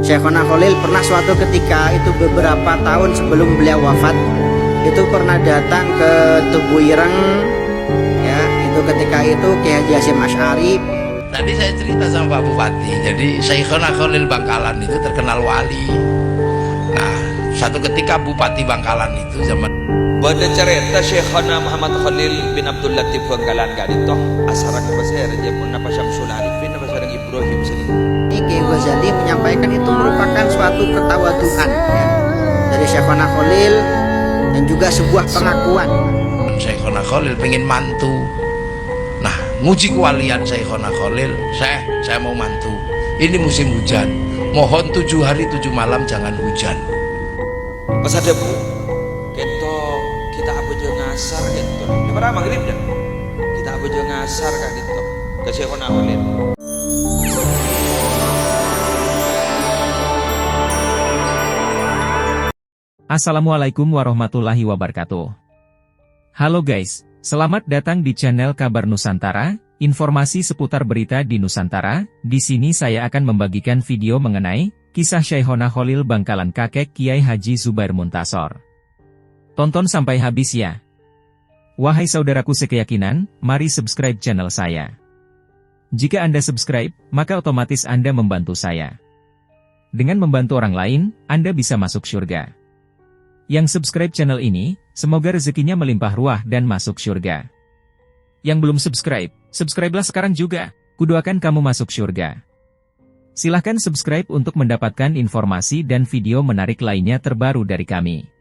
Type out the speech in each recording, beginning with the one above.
Syekhona Khalil pernah suatu ketika itu beberapa tahun sebelum beliau wafat itu pernah datang ke Tugu Ireng ya, itu ketika itu Kiai Haji Hasyim Asy'ari. Tadi saya cerita sama Pak Bupati, jadi Syekhona Khalil Bangkalan itu terkenal wali. Nah, satu ketika Bupati Bangkalan itu zaman pada cerita Syekhona Muhammad Khalil bin Abdul Latif Bangkalan gadito asara kebasair aja pun napa Syamsul Arifin napa sareng Ibrahim sini. Kiai Ghazali menyampaikan itu merupakan suatu ketawaduan ya, dari Syekhona Khalil dan juga sebuah pengakuan. Syekhona Khalil pengen mantu. Nah, nguji kewalian Syekhona Khalil, saya mau mantu. Ini musim hujan, mohon 7 hari 7 malam jangan hujan. Pas ada bu, kita apa aja ngasar gitu. Daripada maghrib dah, kita apa aja ngasar kak gitu. Ke Syekhona Khalil. Assalamualaikum warahmatullahi wabarakatuh. Halo guys, selamat datang di channel Kabar Nusantara, informasi seputar berita di Nusantara. Di sini saya akan membagikan video mengenai kisah Syekhona Khalil Bangkalan kakek Kiai Haji Zubair Muntasor. Tonton sampai habis ya. Wahai saudaraku sekeyakinan, mari subscribe channel saya. Jika Anda subscribe, maka otomatis Anda membantu saya. Dengan membantu orang lain, Anda bisa masuk surga. Yang subscribe channel ini, semoga rezekinya melimpah ruah dan masuk surga. Yang belum subscribe, subscribe-lah sekarang juga, kudoakan kamu masuk surga. Silahkan subscribe untuk mendapatkan informasi dan video menarik lainnya terbaru dari kami.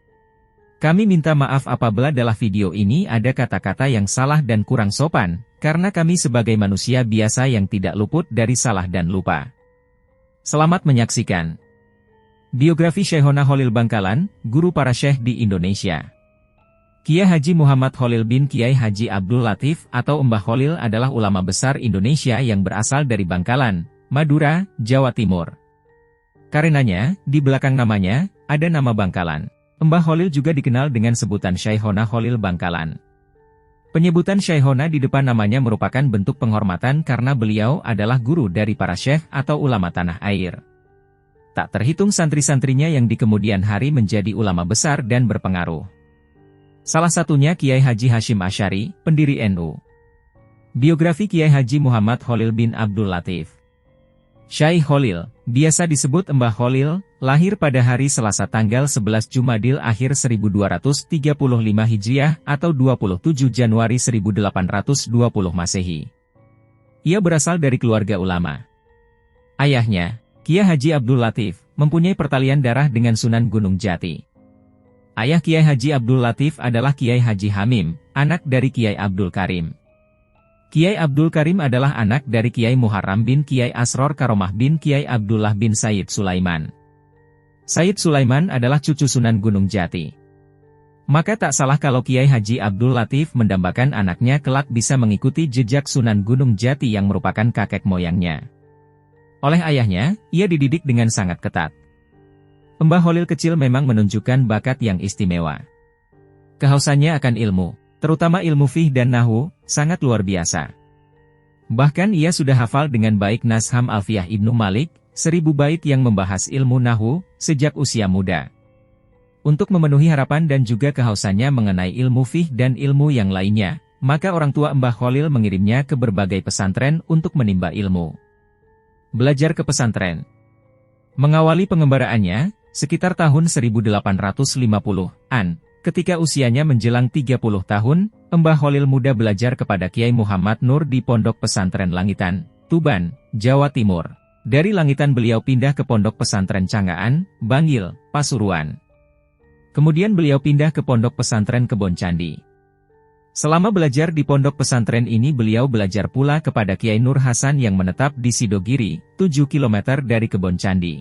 Kami minta maaf apabila dalam video ini ada kata-kata yang salah dan kurang sopan, karena kami sebagai manusia biasa yang tidak luput dari salah dan lupa. Selamat menyaksikan. Biografi Syekhona Khalil Bangkalan, guru para syekh di Indonesia. Kiai Haji Muhammad Khalil bin Kiai Haji Abdul Latif atau Mbah Khalil adalah ulama besar Indonesia yang berasal dari Bangkalan, Madura, Jawa Timur. Karenanya, di belakang namanya, ada nama Bangkalan. Mbah Khalil juga dikenal dengan sebutan Syekhona Khalil Bangkalan. Penyebutan Syekhona di depan namanya merupakan bentuk penghormatan karena beliau adalah guru dari para syekh atau ulama tanah air. Tak terhitung santri-santrinya yang di kemudian hari menjadi ulama besar dan berpengaruh. Salah satunya Kiai Haji Hasyim Asy'ari, pendiri NU. Biografi Kiai Haji Muhammad Khalil bin Abdul Latif. Syekh Khalil, biasa disebut Mbah Khalil, lahir pada hari Selasa tanggal 11 Jumadil akhir 1235 Hijriah atau 27 Januari 1820 Masehi. Ia berasal dari keluarga ulama. Ayahnya, Kiai Haji Abdul Latif, mempunyai pertalian darah dengan Sunan Gunung Jati. Ayah Kiai Haji Abdul Latif adalah Kiai Haji Hamim, anak dari Kiai Abdul Karim. Kiai Abdul Karim adalah anak dari Kiai Muharram bin Kiai Asror Karomah bin Kiai Abdullah bin Sayyid Sulaiman. Sayyid Sulaiman adalah cucu Sunan Gunung Jati. Maka tak salah kalau Kiai Haji Abdul Latif mendambakan anaknya kelak bisa mengikuti jejak Sunan Gunung Jati yang merupakan kakek moyangnya. Oleh ayahnya, ia dididik dengan sangat ketat. Mbah Khalil kecil memang menunjukkan bakat yang istimewa. Kehausannya akan ilmu, terutama ilmu fiqh dan nahwu, sangat luar biasa. Bahkan ia sudah hafal dengan baik Nasham Alfiyah Ibnu Malik, 1000 bait yang membahas ilmu nahwu, sejak usia muda. Untuk memenuhi harapan dan juga kehausannya mengenai ilmu fiqh dan ilmu yang lainnya, maka orang tua Mbah Khalil mengirimnya ke berbagai pesantren untuk menimba ilmu. Belajar ke pesantren. Mengawali pengembaraannya, sekitar tahun 1850-an, ketika usianya menjelang 30 tahun, Mbah Khalil muda belajar kepada Kiai Muhammad Nur di Pondok Pesantren Langitan, Tuban, Jawa Timur. Dari Langitan beliau pindah ke Pondok Pesantren Canggaan, Bangil, Pasuruan. Kemudian beliau pindah ke Pondok Pesantren Kebon Candi. Selama belajar di pondok pesantren ini beliau belajar pula kepada Kiai Nur Hasan yang menetap di Sidogiri, 7 km dari Kebon Candi.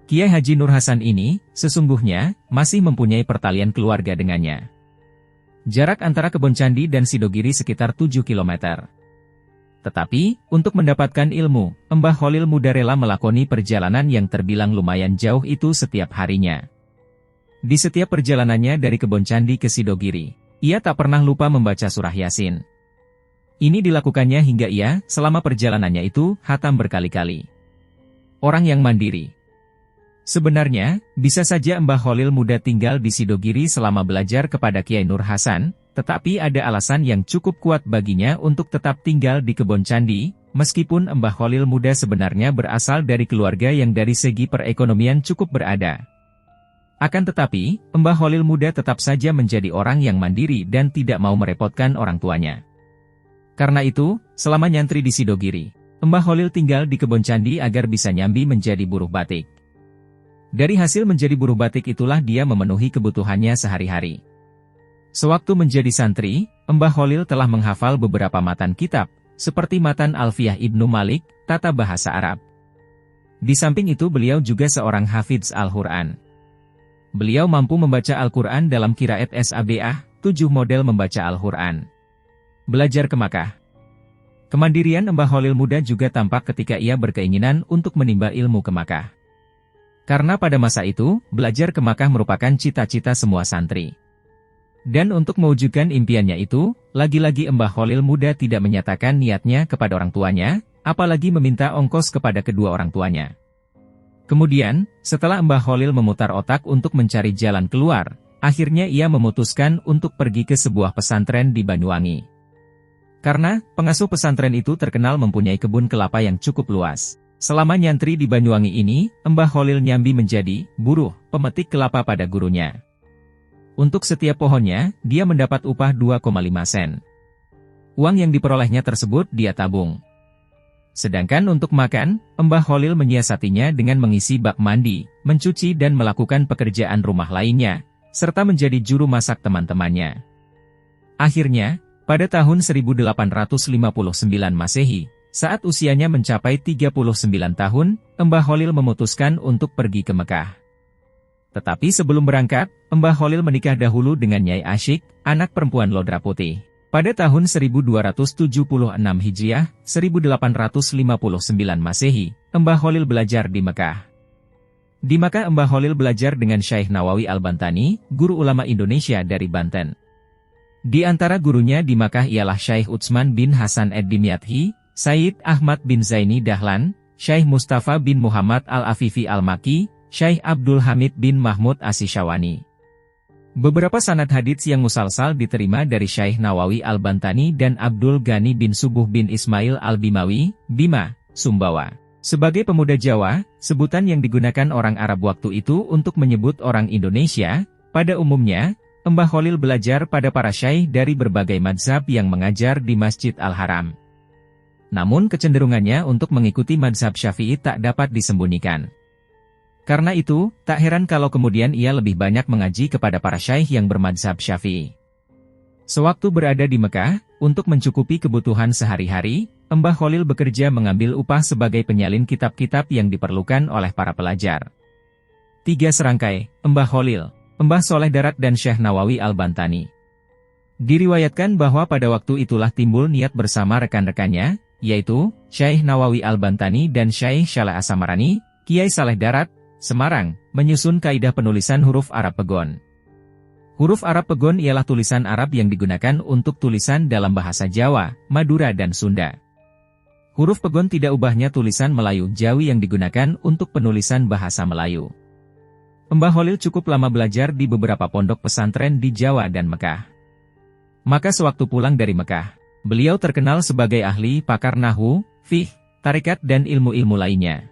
Kiai Haji Nur Hasan ini, sesungguhnya, masih mempunyai pertalian keluarga dengannya. Jarak antara Kebon Candi dan Sidogiri sekitar 7 km. Tetapi, untuk mendapatkan ilmu, Mbah Khalil muda rela melakoni perjalanan yang terbilang lumayan jauh itu setiap harinya. Di setiap perjalanannya dari Kebon Candi ke Sidogiri, ia tak pernah lupa membaca surah Yasin. Ini dilakukannya hingga ia, selama perjalanannya itu, khatam berkali-kali. Orang yang mandiri. Sebenarnya, bisa saja Mbah Kholil muda tinggal di Sidogiri selama belajar kepada Kiai Nur Hasan, tetapi ada alasan yang cukup kuat baginya untuk tetap tinggal di Kebon Candi, meskipun Mbah Kholil muda sebenarnya berasal dari keluarga yang dari segi perekonomian cukup berada. Akan tetapi, Mbah Kholil muda tetap saja menjadi orang yang mandiri dan tidak mau merepotkan orang tuanya. Karena itu, selama nyantri di Sidogiri, Mbah Kholil tinggal di Kebon Candi agar bisa nyambi menjadi buruh batik. Dari hasil menjadi buruh batik itulah dia memenuhi kebutuhannya sehari-hari. Sewaktu menjadi santri, Mbah Kholil telah menghafal beberapa matan kitab, seperti matan Alfiyah Ibnu Malik, tata bahasa Arab. Di samping itu beliau juga seorang hafidz Al-Quran. Beliau mampu membaca Al-Quran dalam qiraat Sab'ah, 7 model membaca Al-Quran. Belajar ke Makkah. Kemandirian Mbah Kholil muda juga tampak ketika ia berkeinginan untuk menimba ilmu ke Makkah. Karena pada masa itu, belajar ke Makkah merupakan cita-cita semua santri. Dan untuk mewujudkan impiannya itu, lagi-lagi Mbah Kholil muda tidak menyatakan niatnya kepada orang tuanya, apalagi meminta ongkos kepada kedua orang tuanya. Kemudian, setelah Mbah Kholil memutar otak untuk mencari jalan keluar, akhirnya ia memutuskan untuk pergi ke sebuah pesantren di Banyuwangi. Karena, pengasuh pesantren itu terkenal mempunyai kebun kelapa yang cukup luas. Selama nyantri di Banyuwangi ini, Mbah Kholil nyambi menjadi buruh pemetik kelapa pada gurunya. Untuk setiap pohonnya, dia mendapat upah 2,5 sen. Uang yang diperolehnya tersebut dia tabung. Sedangkan untuk makan, Mbah Kholil menyiasatinya dengan mengisi bak mandi, mencuci dan melakukan pekerjaan rumah lainnya, serta menjadi juru masak teman-temannya. Akhirnya, pada tahun 1859 Masehi, saat usianya mencapai 39 tahun, Mbah Kholil memutuskan untuk pergi ke Mekah. Tetapi sebelum berangkat, Mbah Kholil menikah dahulu dengan Nyai Asyik, anak perempuan Lodra Putih. Pada tahun 1276 Hijriah, 1859 Masehi, Mbah Kholil belajar di Mekah. Di Mekah Mbah Kholil belajar dengan Syekh Nawawi Al-Bantani, guru ulama Indonesia dari Banten. Di antara gurunya di Mekah ialah Syekh Utsman bin Hasan Ad-Dimyati, Sayyid Ahmad bin Zaini Dahlan, Syekh Mustafa bin Muhammad Al-Afifi Al-Maki, Syekh Abdul Hamid bin Mahmud As-Syawani. Beberapa sanad hadits yang musalsal diterima dari Syekh Nawawi Al-Bantani dan Abdul Ghani bin Subuh bin Ismail Al-Bimawi, Bima, Sumbawa. Sebagai pemuda Jawa, sebutan yang digunakan orang Arab waktu itu untuk menyebut orang Indonesia, pada umumnya, Mbah Kholil belajar pada para syekh dari berbagai mazhab yang mengajar di Masjid Al-Haram. Namun kecenderungannya untuk mengikuti mazhab Syafi'i tak dapat disembunyikan. Karena itu, tak heran kalau kemudian ia lebih banyak mengaji kepada para syekh yang bermazhab Syafi'i. Sewaktu berada di Mekah, untuk mencukupi kebutuhan sehari-hari, Mbah Kholil bekerja mengambil upah sebagai penyalin kitab-kitab yang diperlukan oleh para pelajar. 3 serangkai, Mbah Kholil, Mbah Soleh Darat dan Syekh Nawawi Al-Bantani. Diriwayatkan bahwa pada waktu itulah timbul niat bersama rekan-rekannya, yaitu Syekh Nawawi Al-Bantani dan Syekh Syaleh As-Samarani, Kiai Saleh Darat, Semarang, menyusun kaidah penulisan huruf Arab Pegon. Huruf Arab Pegon ialah tulisan Arab yang digunakan untuk tulisan dalam bahasa Jawa, Madura dan Sunda. Huruf Pegon tidak ubahnya tulisan Melayu Jawi yang digunakan untuk penulisan bahasa Melayu. Mbah Kholil cukup lama belajar di beberapa pondok pesantren di Jawa dan Mekah. Maka sewaktu pulang dari Mekah, beliau terkenal sebagai ahli pakar nahwu, fiqh, tarekat dan ilmu-ilmu lainnya.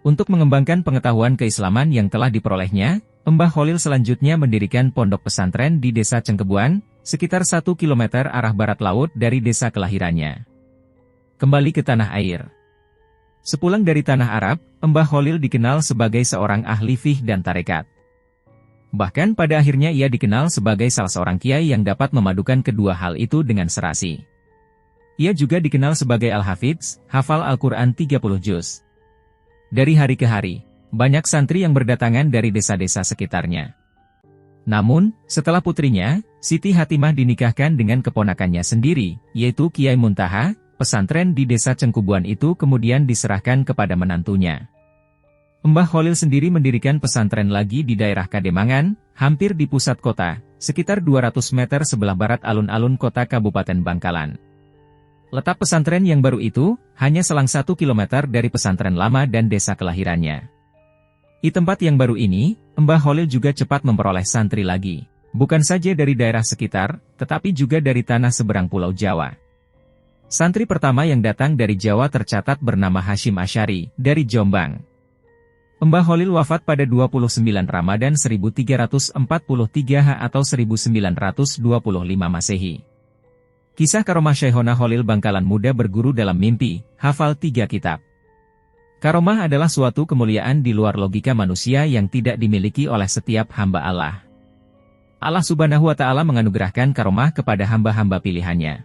Untuk mengembangkan pengetahuan keislaman yang telah diperolehnya, Mbah Kholil selanjutnya mendirikan pondok pesantren di Desa Cengkebuan, sekitar 1 km arah barat laut dari desa kelahirannya. Kembali ke tanah air. Sepulang dari tanah Arab, Mbah Kholil dikenal sebagai seorang ahli fiqh dan tarekat. Bahkan pada akhirnya ia dikenal sebagai salah seorang kiai yang dapat memadukan kedua hal itu dengan serasi. Ia juga dikenal sebagai Al-Hafidz, hafal Al-Quran 30 juz. Dari hari ke hari, banyak santri yang berdatangan dari desa-desa sekitarnya. Namun, setelah putrinya, Siti Hatimah dinikahkan dengan keponakannya sendiri, yaitu Kiai Muntaha, pesantren di Desa Cengkubuan itu kemudian diserahkan kepada menantunya. Mbah Kholil sendiri mendirikan pesantren lagi di daerah Kademangan, hampir di pusat kota, sekitar 200 meter sebelah barat alun-alun kota Kabupaten Bangkalan. Letak pesantren yang baru itu, hanya selang 1 kilometer dari pesantren lama dan desa kelahirannya. Di tempat yang baru ini, Mbah Kholil juga cepat memperoleh santri lagi. Bukan saja dari daerah sekitar, tetapi juga dari tanah seberang Pulau Jawa. Santri pertama yang datang dari Jawa tercatat bernama Hashim Asyari, dari Jombang. Mbah Kholil wafat pada 29 Ramadan 1343 atau 1925 Masehi. Kisah Karomah Syekhona Kholil Bangkalan muda berguru dalam mimpi, hafal 3 kitab. Karomah adalah suatu kemuliaan di luar logika manusia yang tidak dimiliki oleh setiap hamba Allah. Allah Subhanahu wa Ta'ala menganugerahkan karomah kepada hamba-hamba pilihannya.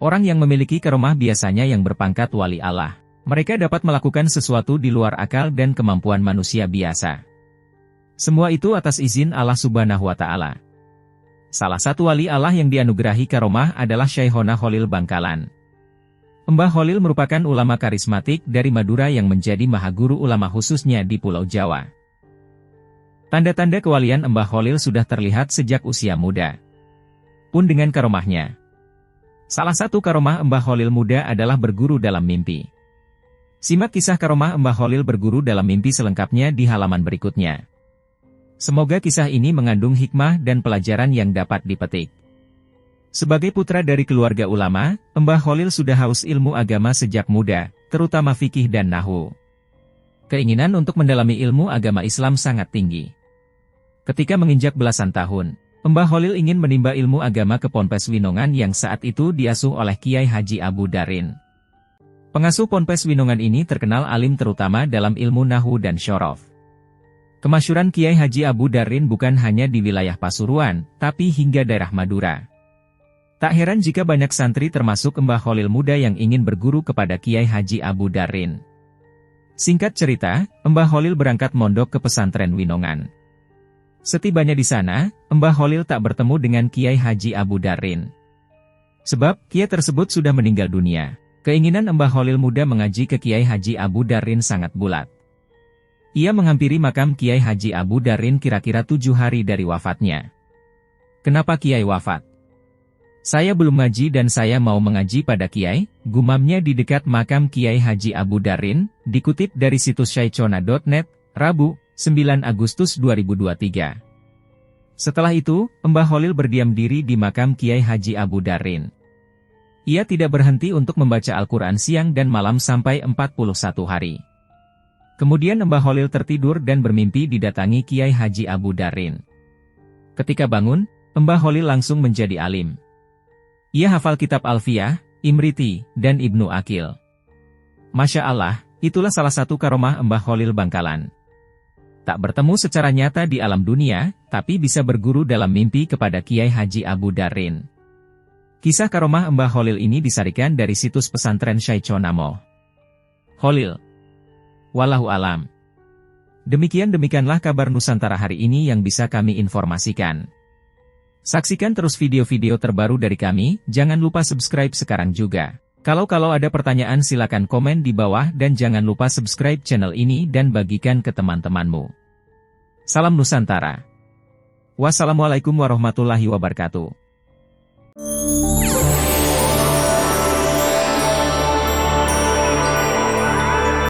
Orang yang memiliki karomah biasanya yang berpangkat wali Allah. Mereka dapat melakukan sesuatu di luar akal dan kemampuan manusia biasa. Semua itu atas izin Allah Subhanahu wa Ta'ala. Salah satu wali Allah yang dianugerahi karomah adalah Syekhona Kholil Bangkalan. Mbah Kholil merupakan ulama karismatik dari Madura yang menjadi mahaguru ulama khususnya di Pulau Jawa. Tanda-tanda kewalian Mbah Kholil sudah terlihat sejak usia muda. Pun dengan karomahnya. Salah satu karomah Mbah Kholil muda adalah berguru dalam mimpi. Simak kisah karomah Mbah Kholil berguru dalam mimpi selengkapnya di halaman berikutnya. Semoga kisah ini mengandung hikmah dan pelajaran yang dapat dipetik. Sebagai putra dari keluarga ulama, Mbah Kholil sudah haus ilmu agama sejak muda, terutama fikih dan nahwu. Keinginan untuk mendalami ilmu agama Islam sangat tinggi. Ketika menginjak belasan tahun, Mbah Kholil ingin menimba ilmu agama ke Ponpes Winongan yang saat itu diasuh oleh Kiai Haji Abu Darin. Pengasuh Ponpes Winongan ini terkenal alim terutama dalam ilmu nahwu dan syorof. Kemasyhuran Kiai Haji Abu Darin bukan hanya di wilayah Pasuruan, tapi hingga daerah Madura. Tak heran jika banyak santri termasuk Mbah Kholil muda yang ingin berguru kepada Kiai Haji Abu Darin. Singkat cerita, Mbah Kholil berangkat mondok ke pesantren Winongan. Setibanya di sana, Mbah Kholil tak bertemu dengan Kiai Haji Abu Darin. Sebab, Kiai tersebut sudah meninggal dunia. Keinginan Mbah Kholil muda mengaji ke Kiai Haji Abu Darin sangat bulat. Ia menghampiri makam Kiai Haji Abu Darin kira-kira 7 hari dari wafatnya. Kenapa Kiai wafat? Saya belum ngaji dan saya mau mengaji pada Kiai, gumamnya di dekat makam Kiai Haji Abu Darin, dikutip dari situs syaicona.net, Rabu, 9 Agustus 2023. Setelah itu, Mbah Kholil berdiam diri di makam Kiai Haji Abu Darin. Ia tidak berhenti untuk membaca Al-Quran siang dan malam sampai 41 hari. Kemudian Mbah Kholil tertidur dan bermimpi didatangi Kiai Haji Abu Darin. Ketika bangun, Mbah Kholil langsung menjadi alim. Ia hafal kitab Alfiyah, Imriti, dan Ibnu Aqil. Masya Allah, itulah salah satu karomah Mbah Kholil Bangkalan. Tak bertemu secara nyata di alam dunia, tapi bisa berguru dalam mimpi kepada Kiai Haji Abu Darin. Kisah karomah Mbah Kholil ini disarikan dari situs pesantren Syaichonamo. Kholil. Wallahu alam. Demikianlah kabar Nusantara hari ini yang bisa kami informasikan. Saksikan terus video-video terbaru dari kami, jangan lupa subscribe sekarang juga. Kalau ada pertanyaan silakan komen di bawah dan jangan lupa subscribe channel ini dan bagikan ke teman-temanmu. Salam Nusantara. Wassalamualaikum warahmatullahi wabarakatuh.